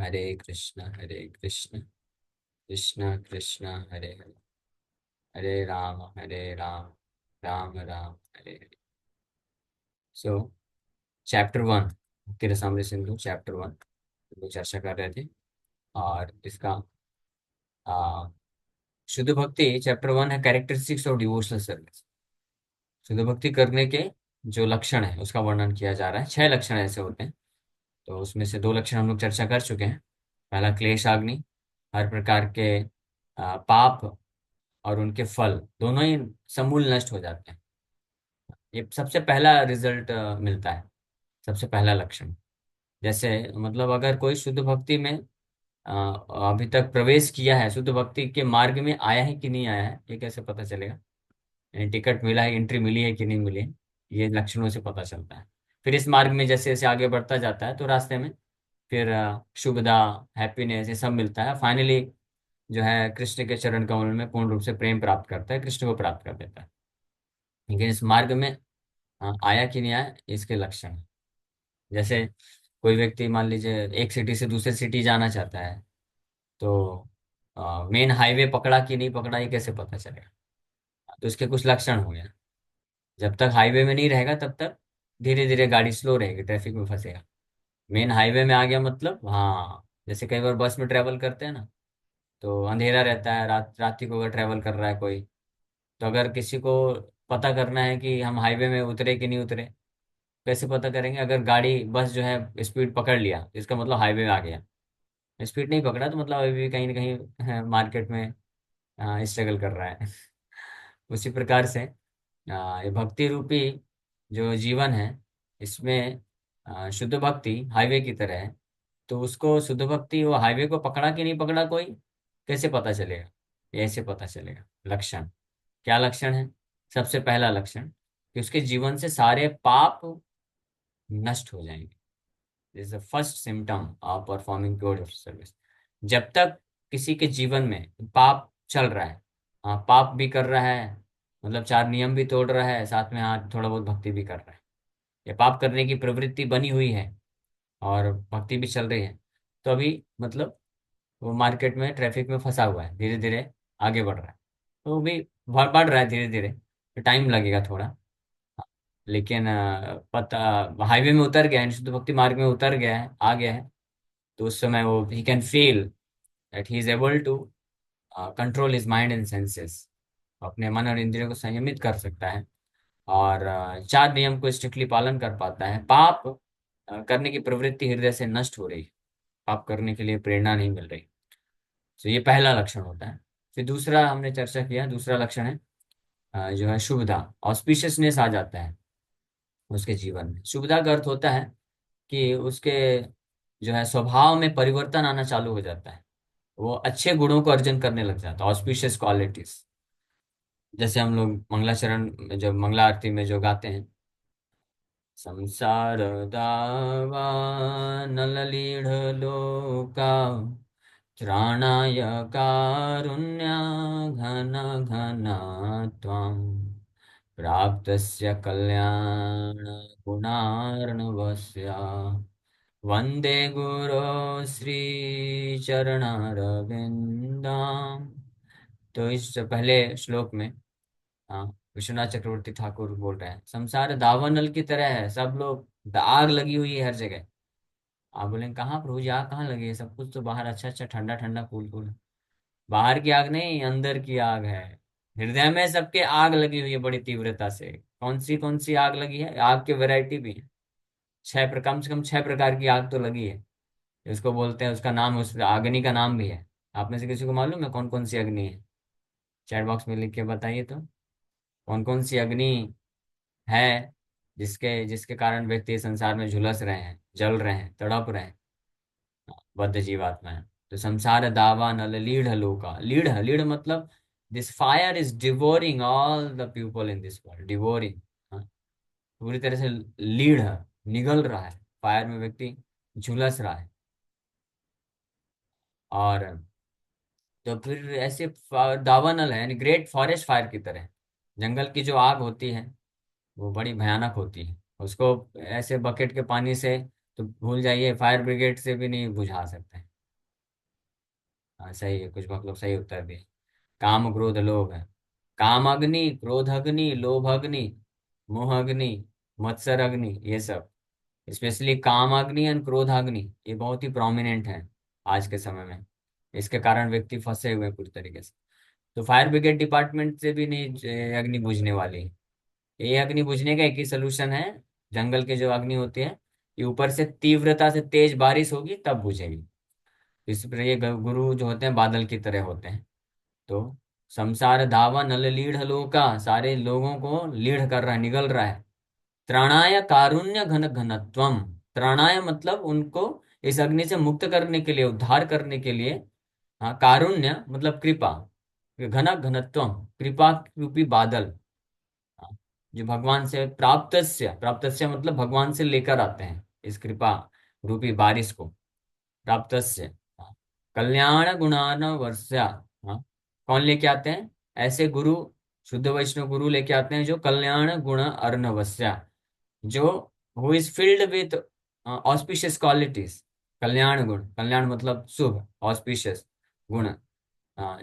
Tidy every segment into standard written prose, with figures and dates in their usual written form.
हरे कृष्ण कृष्ण कृष्ण हरे हरे, हरे राम राम राम हरे हरे। सो chapter one, भक्ति Rasamrita Sindhu chapter one वो चर्चा कर रहे थे। और इसका आ, शुद्ध भक्ति चैप्टर वन है, कैरेक्टरिस्टिक्स ऑफ डिवोशनल सर्विस। शुद्ध भक्ति करने के जो लक्षण है उसका वर्णन किया जा रहा है। 6 लक्षण ऐसे होते हैं, तो उसमें से 2 लक्षण हम लोग चर्चा कर चुके हैं। पहला क्लेशाग्नि, हर प्रकार के पाप और उनके फल दोनों ही समूल नष्ट हो जाते हैं। ये सबसे पहला रिजल्ट मिलता है, सबसे पहला लक्षण। जैसे मतलब अगर कोई शुद्ध भक्ति में अ, अभी तक प्रवेश किया है, शुद्ध भक्ति के मार्ग में आया है कि नहीं आया है, ये कैसे पता चलेगा? यानी टिकट मिला है, एंट्री मिली है कि नहीं मिली है, ये लक्षणों से पता चलता है। फिर इस मार्ग में जैसे जैसे आगे बढ़ता जाता है तो रास्ते में फिर शुभदा, हैप्पीनेस, ये सब मिलता है। फाइनली जो है कृष्ण के चरण कमल में पूर्ण रूप से प्रेम प्राप्त करता है, कृष्ण को प्राप्त कर देता है। लेकिन इस मार्ग में आया कि नहीं आया, इसके लक्षण हैं। जैसे कोई व्यक्ति मान लीजिए एक सिटी से दूसरे सिटी जाना चाहता है, तो मेन हाईवे पकड़ा कि नहीं पकड़ा, ये कैसे पता चलेगा? तो इसके कुछ लक्षण हो गया। जब तक हाईवे में नहीं रहेगा तब तक धीरे धीरे गाड़ी स्लो रहेगी, ट्रैफिक में फंसेगा। मेन हाईवे में आ गया मतलब, हाँ, जैसे कई बार बस में ट्रैवल करते हैं ना, तो अंधेरा रहता है, रात को अगर ट्रैवल कर रहा है कोई, तो अगर किसी को पता करना है कि हम हाईवे में उतरे कि नहीं उतरे, कैसे पता करेंगे? अगर गाड़ी बस जो है स्पीड पकड़ लिया, इसका मतलब हाईवे में आ गया। स्पीड नहीं पकड़ा तो मतलब अभी भी कहीं ना कहीं मार्केट में स्ट्रगल कर रहा है। उसी प्रकार से ये भक्ति रूपी जो जीवन है, इसमें शुद्ध भक्ति हाईवे की तरह है। तो उसको शुद्ध भक्ति वो हाईवे को पकड़ा कि नहीं पकड़ा कोई, कैसे पता चलेगा? ये ऐसे पता चलेगा। लक्षण, क्या लक्षण है? सबसे पहला लक्षण कि उसके जीवन से सारे पाप नष्ट हो जाएंगे। This is the first symptom of performing pure service. जब तक किसी के जीवन में पाप चल रहा है, हाँ, पाप भी कर रहा है, मतलब 4 नियम भी तोड़ रहा है, साथ में हाँ थोड़ा बहुत भक्ति भी कर रहा है, ये पाप करने की प्रवृत्ति बनी हुई है और भक्ति भी चल रही है, तो अभी मतलब वो मार्केट में ट्रैफिक में फंसा हुआ है, धीरे धीरे आगे बढ़ रहा है। तो वो भी बढ़ रहा है धीरे धीरे, टाइम लगेगा थोड़ा। लेकिन पता हाईवे में उतर गया है, शुद्ध भक्ति मार्ग में उतर गया है, आ गया है, तो उस समय वो he can feel that he is able to control his mind and senses. अपने मन और इंद्रियों को संयमित कर सकता है और 4 नियम को स्ट्रिक्टली पालन कर पाता है। पाप करने की प्रवृत्ति हृदय से नष्ट हो रही है, पाप करने के लिए प्रेरणा नहीं मिल रही। तो ये पहला लक्षण होता है। फिर दूसरा हमने चर्चा किया, दूसरा लक्षण है जो है शुभदा, ऑस्पिशियसनेस आ जाता है उसके जीवन में। शुभदा का अर्थ होता है कि उसके जो है स्वभाव में परिवर्तन आना चालू हो जाता है, वो अच्छे गुणों को अर्जन करने लग जाता है, ऑस्पिशियस क्वालिटीज। जैसे हम लोग मंगलाचरण में, जब मंगला आरती में जो गाते हैं, संसार दावा नल लीढ़ लोका त्राणाय कारुण्या घन घना त्वां प्राप्तस्य कल्याण गुणार्णवस्य वंदे गुरो श्रीचरणारविंदाम। तो इस पहले श्लोक में हाँ, विश्वनाथ चक्रवर्ती ठाकुर बोल रहे हैं, संसार दावानल की तरह है, सब लोग आग लगी हुई है हर जगह। आप बोलेंगे कहाँ प्रभु जी, आग कहाँ लगी है? सब कुछ तो बाहर अच्छा अच्छा ठंडा ठंडा कूल कूल है। बाहर की आग नहीं, अंदर की आग है। हृदय में सबके आग लगी हुई है बड़ी तीव्रता से। कौन सी आग लगी है? आग की वैरायटी भी है, कम से कम 6 प्रकार की आग तो लगी है। उसको बोलते हैं, उसका नाम, उस अग्नि का नाम भी है। आप में से किसी को मालूम है कौन कौन सी अग्नि है? चैट बॉक्स में लिख के बताइए तो, कौन कौन सी अग्नि है जिसके जिसके कारण व्यक्ति इस संसार में झुलस रहे हैं, जल रहे हैं, तड़प रहे हैं, बद्ध जीवात्मा है। तो संसार दावा नल लीढ़ लोका, लीढ़ लीढ़ मतलब this fire is devouring all the people in this world, devouring, पूरी तरह से लीढ़, निगल रहा है, फायर में व्यक्ति झुलस रहा है। और तो फिर ऐसे दावानल है, यानी ग्रेट फॉरेस्ट फायर की तरह। जंगल की जो आग होती है वो बड़ी भयानक होती है, उसको ऐसे बकेट के पानी से तो भूल जाइए, फायर ब्रिगेड से भी नहीं बुझा सकते हैं। हाँ सही है, कुछ मतलब सही उत्तर भी है। काम क्रोध लोभ है। काम अग्नि, क्रोध अग्नि, लोभ अग्नि, मोह अग्नि, मत्सर अग्नि, ये सब, स्पेशली काम अग्नि एंड क्रोध अग्नि, ये बहुत ही प्रोमिनेंट है आज के समय में। इसके कारण व्यक्ति फंसे हुए हैं पूरी तरीके से। तो फायर ब्रिगेड डिपार्टमेंट से भी नहीं अग्नि बुझने वाली। ये अग्नि बुझने का एक ही सोल्यूशन है, जंगल के जो अग्नि होती है, ये ऊपर से तीव्रता से तेज बारिश होगी तब बुझेगी। इस पर ये गुरु जो होते हैं बादल की तरह होते हैं। तो संसार धावा नल लीढ़ लोका, सारे लोगों को लीढ़ कर रहा है, निगल रहा है। त्राणाय कारुण्य घन घनत्वम, त्राणाय मतलब उनको इस अग्नि से मुक्त करने के लिए, उद्धार करने के लिए। हाँ, कारुण्य मतलब कृपा, घन घनत्वम कृपा रूपी बादल। हाँ, जो भगवान से प्राप्तस्य मतलब भगवान से लेकर आते हैं इस कृपा रूपी बारिश को। प्राप्तस्य, हाँ, कल्याण गुणान वर्ष्या। हाँ, कौन लेके आते हैं? ऐसे गुरु, शुद्ध वैष्णव गुरु लेके आते हैं जो कल्याण गुण अर्णवस्या, जो who is filled with auspicious qualities. कल्याण गुण, कल्याण मतलब शुभ, ऑस्पिशियस गुण।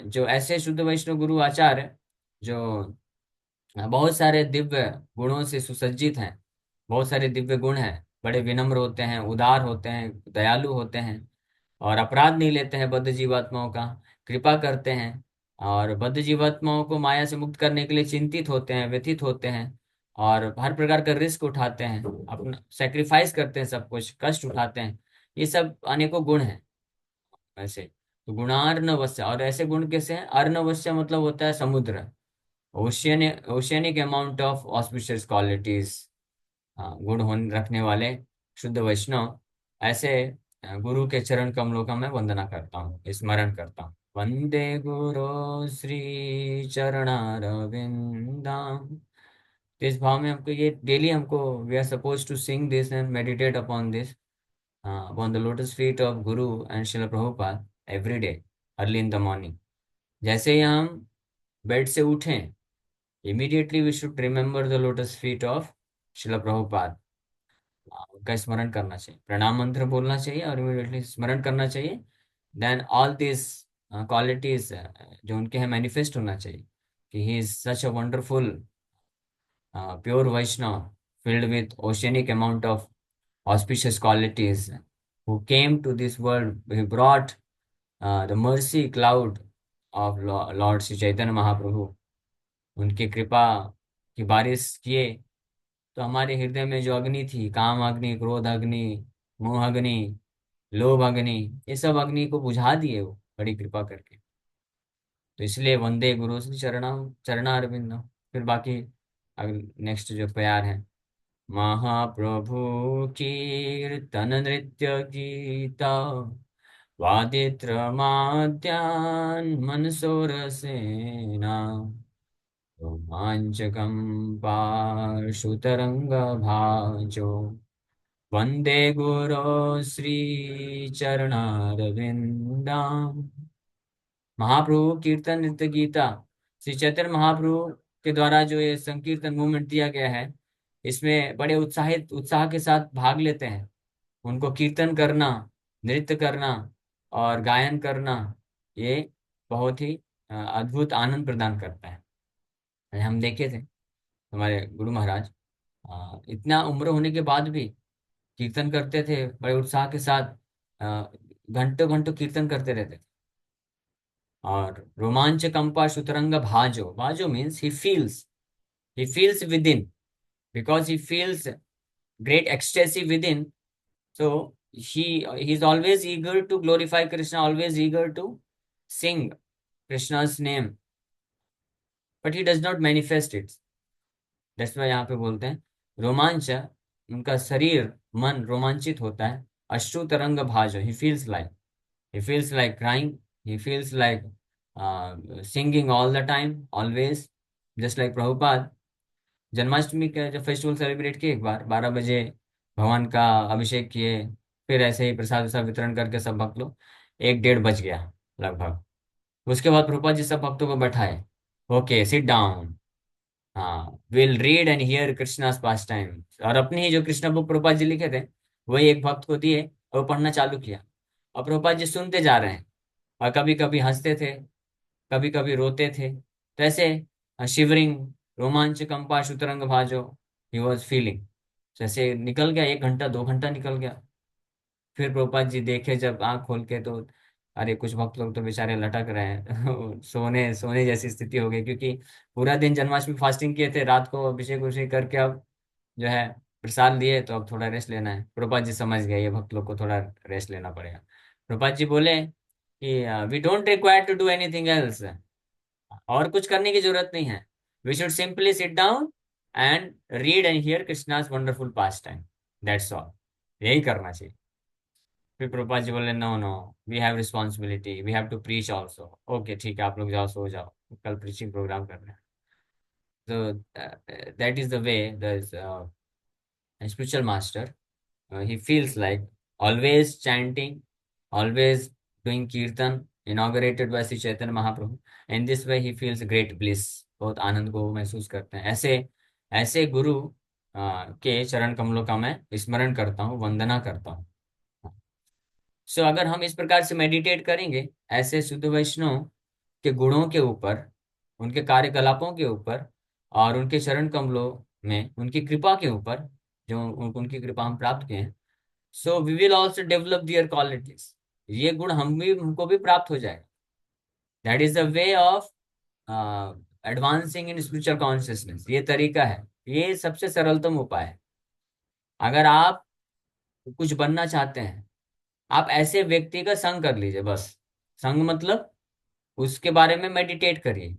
जो ऐसे शुद्ध वैष्णव गुरु आचार्य जो बहुत सारे दिव्य गुणों से सुसज्जित हैं, बहुत सारे दिव्य गुण हैं, बड़े विनम्र होते हैं, उदार होते हैं, दयालु होते हैं, और अपराध नहीं लेते हैं बद्ध जीवात्माओं का, कृपा करते हैं, और बद्ध जीवात्माओं को माया से मुक्त करने के लिए चिंतित होते हैं, व्यथित होते हैं, और हर प्रकार का रिस्क उठाते हैं, अपना सेक्रीफाइस करते हैं, सब कुछ कष्ट उठाते हैं। ये सब अनेकों गुण हैं ऐसे। तो गुणार्णवस्य, और ऐसे गुण कैसे हैं? अर्णवस्य मतलब होता है समुद्र, oceanic amount of auspicious qualities. हाँ, गुण होने रखने वाले शुद्ध वैष्णव, ऐसे गुरु के चरण कमलों का मैं वंदना करता हूँ, स्मरण करता हूँ। वंदे गुरु श्री चरणारविंदम। तो इस भाव में हमको ये डेली हमको, we are supposed to sing this and meditate upon this, upon the lotus feet of guru and Srila Prabhupada every day, early in the morning. जैसे ही हम बेड से उठें, immediately we should remember the lotus feet of Srila Prabhupada. उनका स्मरण करना चाहिए, प्रणाम मंत्र बोलना चाहिए, और इमीडिएटली स्मरण करना चाहिए। देन ऑल दिस क्वालिटीज जो उनके हैं मैनिफेस्ट होना चाहिए, कि he is such a wonderful pure Vaishnav, filled with oceanic amount of auspicious qualities, who came to this world, he brought the mercy cloud of Lord Sri Chaitanya Mahaprabhu। उनकी कृपा की बारिश किए, तो हमारे हृदय में जो अग्नि थी, काम अग्नि, क्रोध अग्नि, मोह अग्नि, लोभ अग्नि, ये सब अग्नि को बुझा दिए वो बड़ी कृपा करके। तो इसलिए वंदे गुरु श्री चरणारविंद। फिर बाकी नेक्स्ट जो प्यार है। महाप्रभु कीर्तन नृत्य गीता, वादित्र माद्यान् मनसोरसेना, रोमाञ्चकं पाशुतरङ्गभाजो, वन्दे गुरो श्रीचरणारविन्दाम्। महाप्रभु कीर्तन नृत्य गीता, श्री चैतन्य महाप्रभु के द्वारा जो ये संकीर्तन मूवमेंट दिया गया है, इसमें बड़े उत्साह के साथ भाग लेते हैं। उनको कीर्तन करना, नृत्य करना और गायन करना, ये बहुत ही अद्भुत आनंद प्रदान करता है। हम देखे थे हमारे गुरु महाराज इतना उम्र होने के बाद भी कीर्तन करते थे बड़े उत्साह के साथ, घंटों घंटों कीर्तन करते रहते थे। और रोमांच कंपा शुतरंग भाजो, भाजो means he feels within, because he feels great ecstasy within. So he's always eager to glorify Krishna, always eager to sing Krishna's name, but he does not manifest it. That's why यहाँ पे बोलते हैं रोमांच, उनका शरीर मन रोमांचित होता है। अश्रु तरंग भाजो, he feels like crying, he feels like singing all the time, always, just like Prabhupada। Janmashtami का जब फेस्टिवल सेलिब्रेट किए, एक बार 12 बजे भगवान का अभिषेक किए, फिर ऐसे ही प्रसाद वसाद वितरण करके सब भक्त लोग, 1-1:30 बज गया लगभग। उसके बाद प्रभुपाद जी सब भक्तों को बैठाए, ओके सिट डाउन, हाँ will read and here Krishna's pass time. और अपनी ही जो कृष्णा बुक प्रभुपाद जी लिखे थे, वही एक भक्त को दिए और वो पढ़ना चालू किया। और प्रभुपाद जी सुनते जा रहे हैं, और कभी कभी हंसते थे, कभी कभी रोते थे। तो ऐसे शिवरिंग, रोमांच कंपा उतरंग भाजो, ही वॉज फीलिंग। जैसे निकल गया, 1 घंटा 2 घंटा निकल गया। फिर प्रभुपाद जी देखे जब आंख खोल के, तो अरे कुछ भक्त लोग तो बेचारे लटक रहे हैं सोने सोने जैसी स्थिति हो गई, क्योंकि पूरा दिन जन्माष्टमी फास्टिंग किए थे, रात को अभिषेक अभिषेक करके अब जो है प्रसाद लिए, तो अब थोड़ा रेस्ट लेना है। प्रभुपाद जी समझ गए ये भक्त लोग को थोड़ा रेस्ट लेना पड़ेगा। प्रभुपाद जी बोले कि we don't require to do anything else, और कुछ करने की जरूरत नहीं है। We should simply sit down and read and hear Krishna's wonderful pass time, that's all. यही करना चाहिए। फिर प्रभुपाद जी बोले no no, we have responsibility, we have to preach also. Okay ठीक है, आप लोग जाओ सो जाओ, कल प्रीचिंग प्रोग्राम करना है। तो that is the way the spiritual master, he feels like always chanting, always doing kirtan inaugurated by Sri Chaitanya Mahaprabhu. In this way he feels great bliss, बहुत आनंद को वो महसूस करते हैं। ऐसे ऐसे गुरु के चरण कमलों का मैं स्मरण करता हूँ, वंदना करता हूँ। सो अगर हम इस प्रकार से मेडिटेट करेंगे ऐसे शुद्ध वैष्णव के गुणों के ऊपर, उनके कार्यकलापों के ऊपर, और उनके चरण कमलों में उनकी कृपा के ऊपर, जो उनकी कृपा हम प्राप्त किए हैं, so we will also develop their qualities. ये गुण हमको भी प्राप्त हो जाएगा। That is the way of advancing in spiritual consciousness. ये तरीका है, ये सबसे सरलतम उपाय है। अगर आप कुछ बनना चाहते हैं, आप ऐसे व्यक्ति का संग कर लीजिए बस। संग मतलब उसके बारे में मेडिटेट करिए,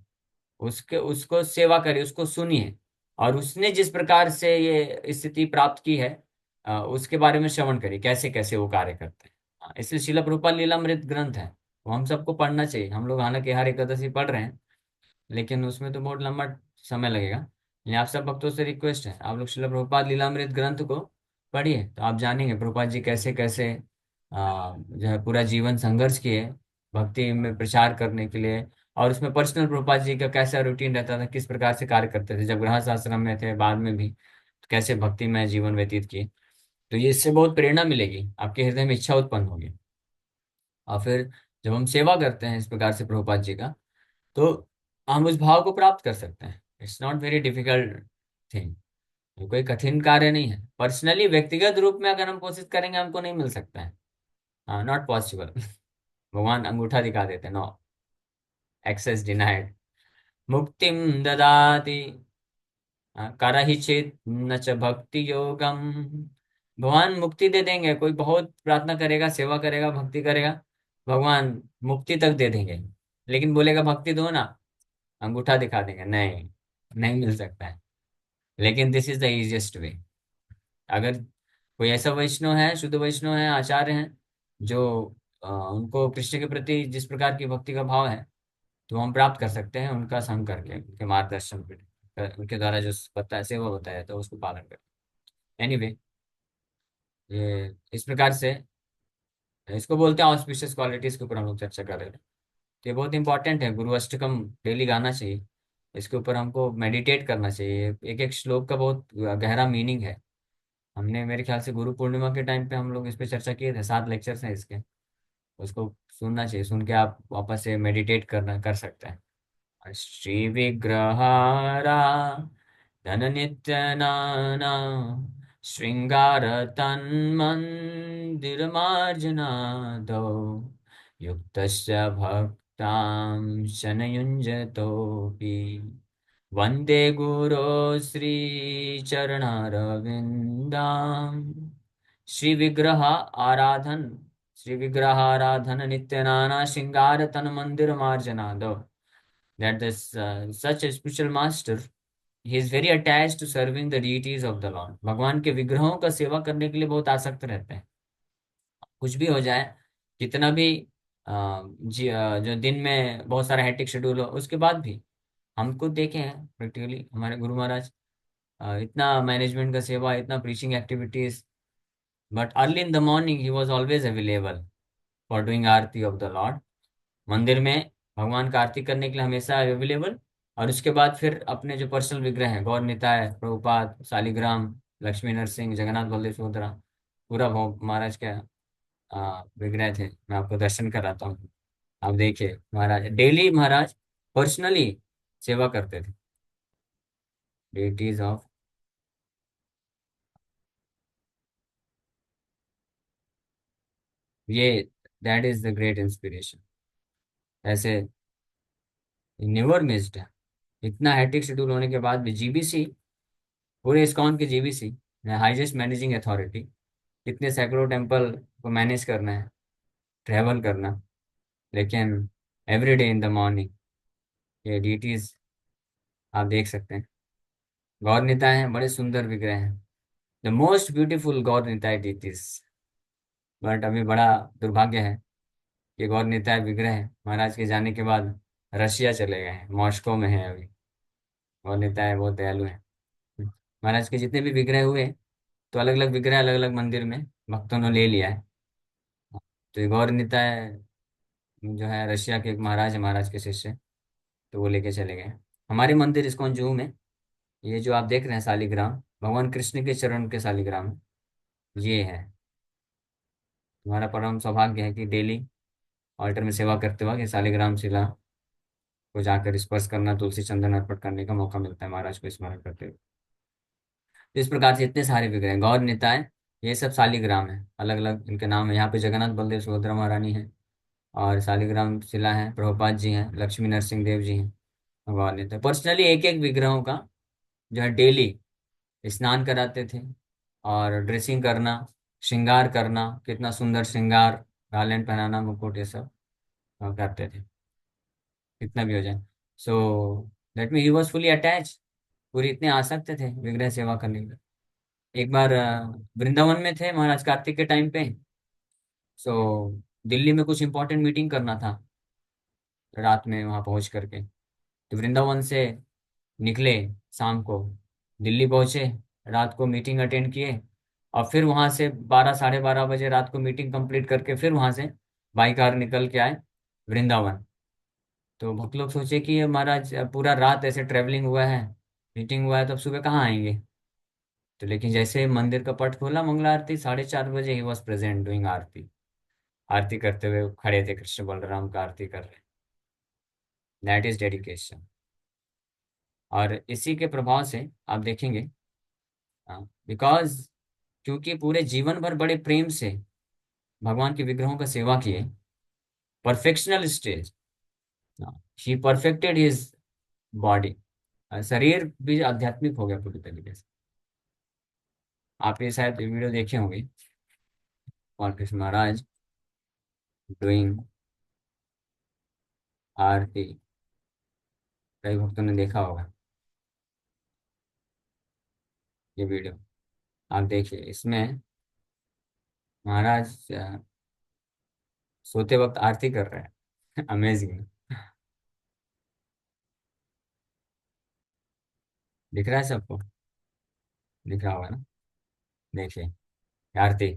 उसके उसको सेवा करिए, उसको सुनिए, और उसने जिस प्रकार से ये स्थिति प्राप्त की है उसके बारे में श्रवण करिए, कैसे कैसे वो कार्य करते हैं। इसलिए शिला प्रभुपाद लीलामृत ग्रंथ है, वो हम सबको पढ़ना चाहिए। हम लोग हालांकि हर एकादशी पढ़ रहे हैं, लेकिन उसमें तो बहुत लंबा समय लगेगा। लेकिन आप सब भक्तों से रिक्वेस्ट है, आप लोग शिला प्रभुपाद लीलामृत ग्रंथ को पढ़िए, तो आप जानेंगे प्रभुपाद जी कैसे कैसे जो है पूरा जीवन संघर्ष किए भक्ति में प्रचार करने के लिए। और उसमें पर्सनल प्रभुपाद जी का कैसा रूटीन रहता था, किस प्रकार से कार्य करते थे जब गृहस्थ आश्रम में थे, बाद में भी तो कैसे भक्ति में जीवन व्यतीत किए। तो ये इससे बहुत प्रेरणा मिलेगी, आपके हृदय में इच्छा उत्पन्न होगी। और फिर जब हम सेवा करते हैं इस प्रकार से प्रभुपाद जी का, तो हम उस भाव को प्राप्त कर सकते हैं। It's not very difficult thing. ये कोई कठिन कार्य नहीं है। पर्सनली व्यक्तिगत रूप में अगर हम कोशिश करेंगे, हमको नहीं मिल सकता है। हाँ, नॉट पॉसिबल। भगवान अंगूठा दिखा देते हैं, नो, एक्सेस डिनाइड। मुक्तिम ददाति करहिचित न च भक्ति योगम। भगवान मुक्ति दे देंगे, कोई बहुत प्रार्थना करेगा, सेवा करेगा, भक्ति करेगा, भगवान मुक्ति तक दे देंगे, लेकिन बोलेगा भक्ति दो ना, अंगूठा दिखा देंगे, नहीं, नहीं मिल सकता है। लेकिन this is the easiest way. अगर कोई ऐसा वैष्णव है, शुद्ध वैष्णव है, आचार्य हैं, जो उनको कृष्ण के प्रति जिस प्रकार की भक्ति का भाव है, तो हम प्राप्त कर सकते हैं उनका संग करके, उनके मार्गदर्शन पे, उनके द्वारा जो पता सेवा होता है तो उसको पालन करके। एनीवे, ये इस प्रकार से इसको बोलते हैं ऑस्पिशियस क्वालिटीज के ऊपर हम लोग चर्चा कर रहे थे। तो ये बहुत इंपॉर्टेंट है, गुरु अष्टकम डेली गाना चाहिए, इसके ऊपर हमको मेडिटेट करना चाहिए। एक एक श्लोक का बहुत गहरा मीनिंग है। हमने मेरे ख्याल से गुरु पूर्णिमा के टाइम पे हम लोग इस पे चर्चा किए थे, 7 लेक्चर्स हैं इसके। उसको सुनना चाहिए, सुन के आप वापस से मेडिटेट करना कर सकते हैं। श्री विग्रहारा धन नित्य नाना श्रृंगार तन्मंदिर मार्जना दो युक्तस्य भक्तां शनयुञ्जतोऽपि वन्दे गुरो श्रीचरणारविन्दाम्। श्री विग्रह आराधन, श्री विग्रह आराधन नित्य नाना श्रृंगार तन मंदिर मार्जना दो। That this such a spiritual master, he is very attached to serving the deities of the Lord। भगवान के विग्रहों का सेवा करने के लिए बहुत आसक्त रहते हैं। कुछ भी हो जाए, कितना भी जो दिन में बहुत सारा हेक्टिक शेड्यूल हो, उसके बाद भी हमको देखे हैं प्रैक्टिकली हमारे गुरु महाराज, इतना मैनेजमेंट का सेवा, इतना preaching activities, but early in the morning he was always available for doing Aarti of the Lord. मंदिर में भगवान का आरती करने के लिए हमेशा अवेलेबल। और उसके बाद फिर अपने जो पर्सनल विग्रह हैं, गौर निताय, प्रभुपाद, शालिग्राम, लक्ष्मी नरसिंह, जगन्नाथ बलदेव सुभद्रा, पूरा महाराज का विग्रह थे। मैं आपको दर्शन कराता हूँ। आप देखिए महाराज डेली महाराज पर्सनली सेवा करते थे। डेटीज ऑफ, ये that is the great inspiration. ऐसे नेवर मिस्ड, इतना हैट्रिक शेड्यूल होने के बाद भी जीबीसी, पूरे इस्कॉन के जीबीसी, हाईएस्ट मैनेजिंग अथॉरिटी, इतने सैकड़ों टेम्पल को मैनेज करना है, ट्रैवल करना, लेकिन every day in the morning ये डीटीज आप देख सकते हैं। गौर निताय हैं, बड़े सुंदर विग्रह हैं, the most beautiful Gaur Nitai deities. But अभी बड़ा दुर्भाग्य है कि गौर निताय विग्रह महाराज के जाने के बाद रशिया चले गए हैं, मॉस्को में है अभी। गौर निताय बहुत दयालु है। महाराज के जितने भी विग्रह हुए, तो अलग अलग विग्रह अलग अलग मंदिर में भक्तों ने ले लिया है। तो ये गौर निताय जो है रशिया के एक महाराज है, महाराज के शिष्य, तो वो लेके चले गए। हमारे मंदिर इस्कॉन जू में ये जो आप देख रहे हैं शालिग्राम, भगवान कृष्ण के चरण के शालिग्राम ये है। तुम्हारा परम सौभाग्य है कि डेली ऑल्टर में सेवा करते वक्त ये शालिग्राम शिला को जाकर स्पर्श करना, तुलसी चंदन अर्पण करने का मौका मिलता है महाराज को स्मरण करते हुए। तो इस प्रकार से इतने सारे विग्रह हैं। गौर निताय ये सब शालिग्राम है, अलग अलग इनके नाम है। यहाँ पे जगन्नाथ बलदेव सुभद्रा महारानी है, और शालिग्राम शिला है, प्रभुपाद जी हैं, लक्ष्मी नरसिंह देव जी हैं। गौर निताय पर्सनली एक एक विग्रहों का जो है डेली स्नान कराते थे, और ड्रेसिंग करना, श्रृंगार करना, कितना सुंदर श्रृंगार, गार्लैंड पहनाना, मुकुट, ये सब करते थे, कितना भी हो जाए। So that mean he was fully attach, पूरी इतने आसक्त थे विग्रह सेवा करने में। एक बार वृंदावन में थे महाराज कार्तिक के टाइम पे। सो दिल्ली में कुछ इंपॉर्टेंट मीटिंग करना था, रात में वहाँ पहुँच करके, तो वृंदावन से निकले शाम को, दिल्ली पहुंचे, रात को मीटिंग अटेंड किए, और फिर वहां से 12 साढ़े 12 बजे रात को मीटिंग कंप्लीट करके फिर वहां से बाई कार निकल के आए वृंदावन। तो भक्त लोग सोचे कि ये महाराज पूरा रात ऐसे ट्रेवलिंग हुआ है, मीटिंग हुआ है, तो अब सुबह कहाँ आएंगे। तो लेकिन जैसे मंदिर का पट खोला, मंगला आरती 4:30 बजे ही वॉज प्रेजेंट डूइंग आरती। आरती करते हुए खड़े थे, कृष्ण बलराम का आरती कर रहे। That is dedication. और इसी के प्रभाव से आप देखेंगे, बिकॉज क्योंकि पूरे जीवन भर बड़े प्रेम से भगवान के विग्रहों का सेवा किए, परफेक्शनल स्टेज, ही परफेक्टेड हिज बॉडी, शरीर भी आध्यात्मिक हो गया पूरी तरीके से। आप ये शायद वीडियो देखे होंगे, और कृष्ण महाराज डूइंग आरती, कई भक्तों ने देखा होगा ये वीडियो। आप देखिए इसमें महाराज सोते वक्त आरती कर रहे हैं। अमेजिंग, दिख रहा है सबको, दिख रहा होगा ना। देखिए आरती,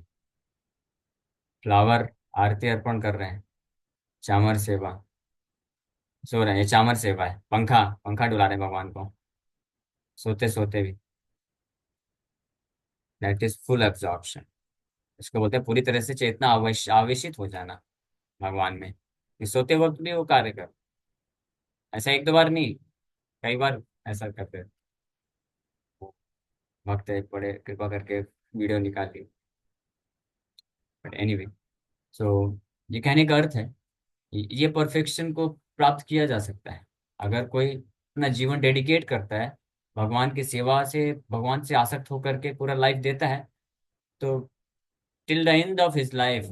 फ्लावर, आरती अर्पण कर रहे हैं, चामर सेवा, सो रहे हैं, ये चामर सेवा है, पंखा पंखा डुला रहे हैं भगवान को, सोते सोते भी। दैट इज फुल एब्जॉर्प्शन, इसको बोलते हैं पूरी तरह से चेतना आवेशित हो जाना भगवान में, कि सोते वक्त भी वो कार्य कर। ऐसा एक दो बार नहीं, कई बार ऐसा करते हैं। भक्त एक बड़े कृपा करके वीडियो निकाल ली। बट एनीवे, सो ये कहने का अर्थ है, ये परफेक्शन को प्राप्त किया जा सकता है अगर कोई अपना जीवन डेडिकेट करता है भगवान की सेवा से, भगवान से आसक्त होकर के पूरा लाइफ देता है। तो till the end of his life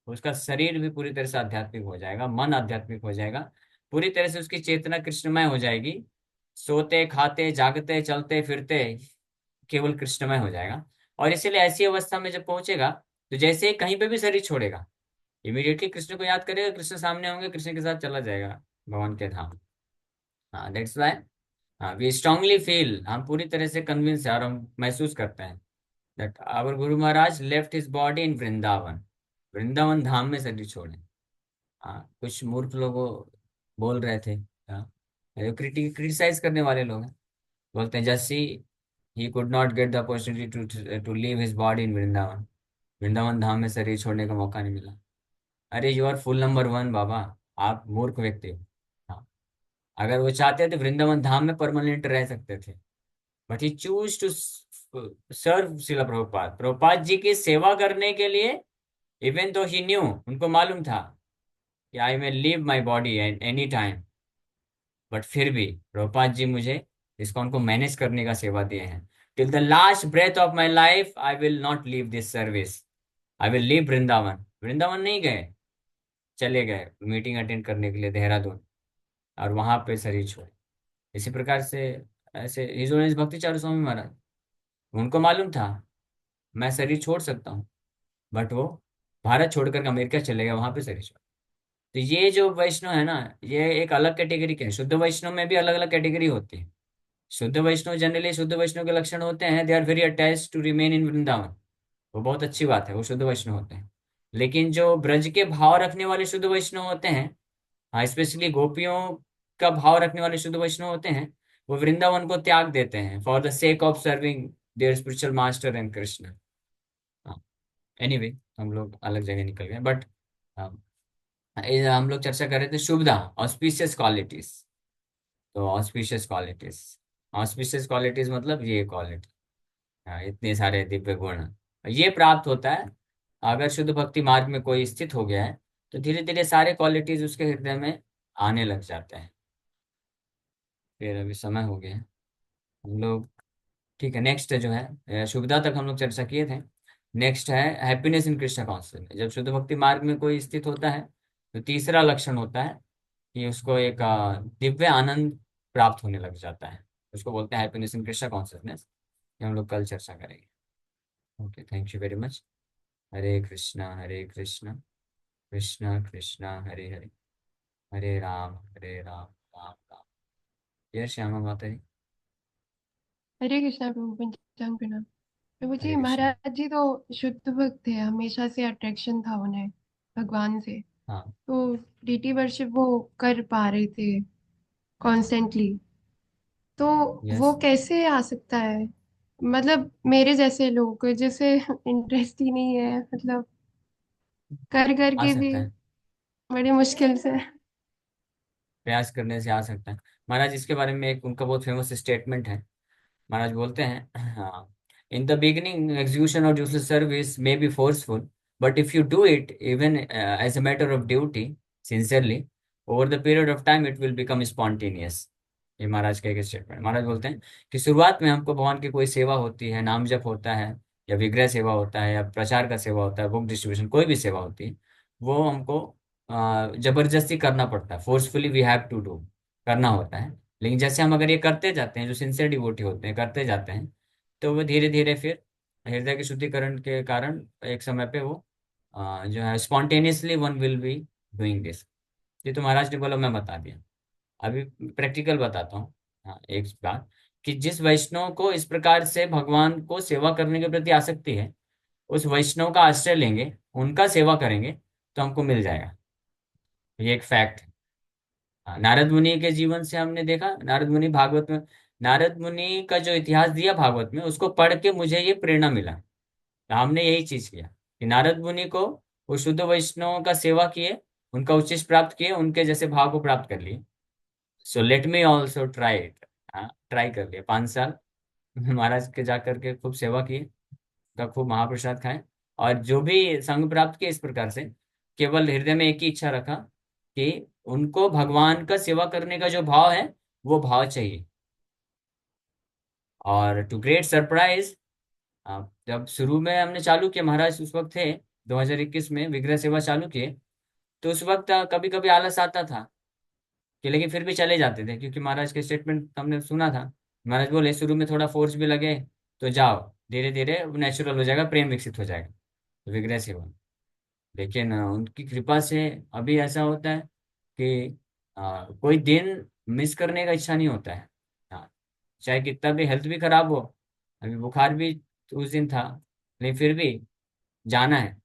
उसका शरीर भी पूरी तरह से आध्यात्मिक हो जाएगा, मन आध्यात्मिक हो जाएगा, पूरी तरह से उसकी चेतना कृष्णमय हो जाएगी। सोते खाते जागते चलते फिरते केवल कृष्णमय हो जाएगा। और इसीलिए ऐसी अवस्था में जब पहुंचेगा, तो जैसे ही कहीं पे भी शरीर छोड़ेगा, इमीडिएटली कृष्ण को याद करेगा, कृष्ण सामने होंगे, कृष्ण के साथ चला जाएगा भगवान के धाम। हाँ दैट्स वाई, हाँ वी स्ट्रांगली फील, हम पूरी तरह से कन्विंस है और हम महसूस करते हैं that our guru Maharaj left his body in Vrindavan, Vrindavan Dham में शरीर छोड़े। हाँ कुछ मूर्ख लोग बोल रहे थे, हाँ, क्रिटिसाइज करने वाले लोग हैं, बोलते हैं just he could not get the opportunity to leave his body in Vrindavan, Vrindavan Dham में शरीर छोड़ने का मौका नहीं मिला। अरे you are full number one बाबा, आप मूर्ख व्यक्ति हो। हाँ, अगर वो चाहते तो वृंदावन धाम में परमानेंट रह सकते थे, but he choose to serve Srila Prabhupada, Prabhupada ji की सेवा करने के लिए। इवन तो ही न्यू, उनको मालूम था कि I may leave my body any time, but फिर भी प्रभुपाद जी मुझे इसको उनको मैनेज करने का सेवा दिए हैं। Till the last breath of my life I will not leave this service, I will leave Vrindavan. Vrindavan नहीं गए, चले गए मीटिंग अटेंड करने के लिए देहरादून, और वहां पे शरीर छोड़े। इसी प्रकार से ऐसे हिज होनेस भक्ति चारू स्वामी महाराज, उनको मालूम था मैं शरीर छोड़ सकता हूँ, बट वो भारत छोड़कर अमेरिका चले गए, वहां पे शरीर छोड़। तो ये जो वैष्णव है ना, ये एक अलग कैटेगरी के हैं। शुद्ध वैष्णव में भी अलग अलग कैटेगरी होती है। शुद्ध वैष्णव जनरली, शुद्ध वैष्णव के लक्षण होते हैं they are very attach to remain in Vrindavan. वो बहुत अच्छी बात है, वो शुद्ध वैष्णव होते हैं। लेकिन जो ब्रज के भाव रखने वाले शुद्ध वैष्णव होते हैं, हाँ स्पेशली गोपियों का भाव रखने वाले शुद्ध वैष्णव होते हैं, वो वृंदावन को त्याग देते हैं for the sake of serving their spiritual master and Krishna. Anyway, हम लोग अलग जगह निकल गए, बट हम लोग चर्चा कर रहे थे शुभदा, ऑस्पिशियस क्वालिटीज। तो ऑस्पिशियस क्वालिटीज, ऑस्पिशियस क्वालिटीज मतलब ये क्वालिटी, हाँ, इतने सारे दिव्य गुण ये प्राप्त होता है अगर शुद्ध भक्ति मार्ग में कोई स्थित हो गया है, तो धीरे धीरे सारे क्वालिटीज उसके हृदय में आने लग जाते हैं। फिर अभी समय हो गया है, हम लोग, ठीक है, नेक्स्ट जो है शुभदा तक हम लोग चर्चा किए थे। नेक्स्ट है हैप्पीनेस इन कृष्ण कॉन्शियसनेस। जब शुद्ध भक्ति मार्ग में कोई स्थित होता है, तो तीसरा लक्षण होता है कि उसको एक दिव्य आनंद प्राप्त होने लग जाता है। उसको बोलते हैं हैप्पीनेस इन कृष्ण कॉन्शियसनेस। ये हम लोग कल चर्चा करेंगे। Okay, thank you very much. Hare Krishna Krishna Krishna Hare Hare, Hare Ram Ram Ram. जय श्यामा माता जी। हरे कृष्णा प्रभु, पंचांग प्रणाम। प्रभु जी, हरे कृष्णा। महाराज जी तो शुद्ध भक्त थे, हमेशा से अट्रैक्शन था उन्हें भगवान से। हाँ। तो डीटी वर्शिप वो कर पा रहे थे कॉन्स्टेंटली। तो वो यस। कैसे आ सकता है? मतलब मेरे जैसे लोग को जैसे इंटरेस्ट ही नहीं है, मतलब कर आ करके भी सकता है, बड़ी मुश्किल से। प्रयास करने से आ सकता है। महाराज इसके बारे में एक उनका बहुत फेमस स्टेटमेंट है। महाराज बोलते हैं, हाँ, in the beginning execution of duty service may be forceful, but if you do it even as a matter of duty sincerely, over the period of time it will become spontaneous. ये महाराज का एक statement. महाराज बोलते हैं कि शुरुआत में हमको भगवान की कोई सेवा होती है, नाम जप होता है, या विग्रह सेवा होता है, या प्रचार का सेवा होता है, बुक डिस्ट्रीब्यूशन, कोई भी सेवा होती है, वो हमको जबरदस्ती करना पड़ता है, forcefully we have to do, करना होता है। लेकिन जैसे हम अगर ये करते जाते हैं, जो सिंसियर डिवोटी होते हैं करते जाते हैं, तो वो धीरे धीरे फिर हृदय के शुद्धिकरण के कारण एक समय पे वो जो है spontaneously one will be doing this. ये तो महाराज ने बोला, मैं बता दिया। अभी प्रैक्टिकल बताता हूँ। हाँ, एक बात, कि जिस वैष्णव को इस प्रकार से भगवान को सेवा करने के प्रति आसक्ति है, उस वैष्णव का आश्रय लेंगे, उनका सेवा करेंगे, तो हमको मिल जाएगा। ये एक फैक्ट है। हाँ, नारद मुनि के जीवन से हमने देखा, नारद मुनि भागवत में, नारद मुनि का जो इतिहास दिया भागवत में, उसको पढ़ के मुझे ये प्रेरणा मिला। तो हमने यही चीज किया कि नारद मुनि को वो शुद्ध वैष्णव का सेवा किए, उनका उच्चिष्ट प्राप्त किए, उनके जैसे भाव को प्राप्त कर लिए। So let me also try it. हाँ, ट्राई कर लिया 5 साल। महाराज के जाकर के खूब सेवा की, का खूब महाप्रसाद खाए, और जो भी संग प्राप्त किए, इस प्रकार से केवल हृदय में एक ही इच्छा रखा कि उनको भगवान का सेवा करने का जो भाव है, वो भाव चाहिए। और टू ग्रेट सरप्राइज, जब शुरू में हमने चालू किया, महाराज उस वक्त थे 2021 में विग्रह सेवा चालू किए, तो उस वक्त कभी कभी आलस आता था कि, लेकिन फिर भी चले जाते थे, क्योंकि महाराज के स्टेटमेंट हमने सुना था। महाराज बोले शुरू में थोड़ा फोर्स भी लगे तो जाओ, धीरे धीरे नेचुरल हो जाएगा, प्रेम विकसित हो जाएगा। तो विग्रह सेवा, लेकिन उनकी कृपा से अभी ऐसा होता है कि कोई दिन मिस करने का इच्छा नहीं होता है। हाँ, चाहे कितना भी हेल्थ भी खराब हो, अभी बुखार भी उस दिन था, लेकिन फिर भी जाना है।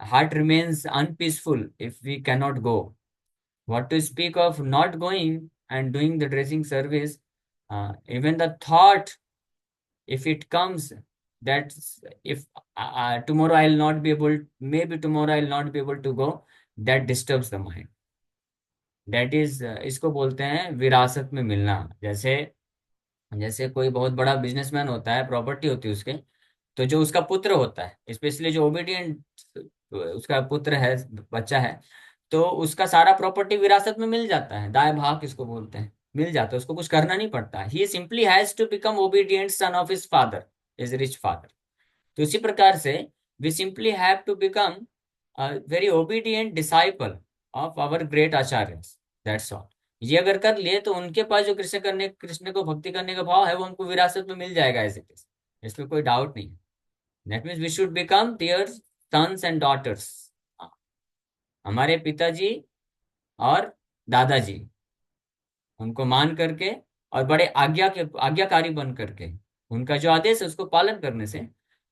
Heart remains unpeaceful if we cannot go, what to speak of not going and doing the dressing service. Even the thought, if it comes, that if tomorrow I'll not be able, maybe tomorrow I'll not be able to go, that disturbs the mind. That is, इसको बोलते हैं विरासत में मिलना। जैसे, जैसे कोई बहुत बड़ा बिजनेसमैन होता है, प्रॉपर्टी होती है उसके, तो जो उसका पुत्र होता है, स्पेशली जो ओबीडियंट उसका पुत्र है, बच्चा है, तो उसका सारा प्रॉपर्टी विरासत में मिल जाता है, दाएं भाग इसको बोलते हैं, मिल जाता है, उसको कुछ करना नहीं पड़ता। He simply has to become obedient son of his father, is rich father. तो इसी प्रकार से we simply have to become very obedient disciple of our great acharya, that's all. ये अगर कर लिए तो उनके पास जो कृष्ण को भक्ति करने का भाव है वो हमको विरासत में मिल जाएगा एज इट इज, इसमें कोई डाउट नहीं है। That means we should become their sons and daughters, हमारे पिताजी और दादाजी, उनको मान करके और बड़े आज्ञाकारी बन करके, उनका जो आदेश है उसको पालन करने से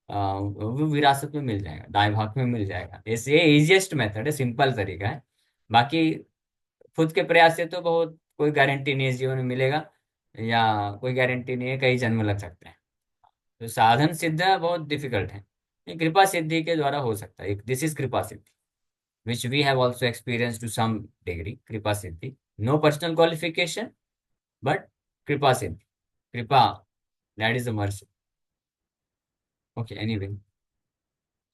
वो विरासत में मिल जाएगा, दाएं भाग में मिल जाएगा। ये इजिएस्ट मेथड है, सिंपल तरीका है। बाकी खुद के प्रयास से तो बहुत कोई गारंटी नहीं है जीवन में मिलेगा, या कोई गारंटी नहीं है, कई जन्म लग सकते हैं। तो साधन सिद्ध बहुत डिफिकल्ट है, ये कृपा सिद्धि के द्वारा हो सकता है। दिस इज कृपा सिद्धि which we have also experienced to some degree, kripa siddhi, no personal qualification, but kripa siddhi, kripa, that is the mercy। okay, anyway,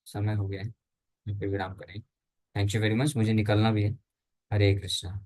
समय हो गया है, यहाँ पे विराम करें। थैंक यू वेरी मच, मुझे निकलना भी है। हरे कृष्णा।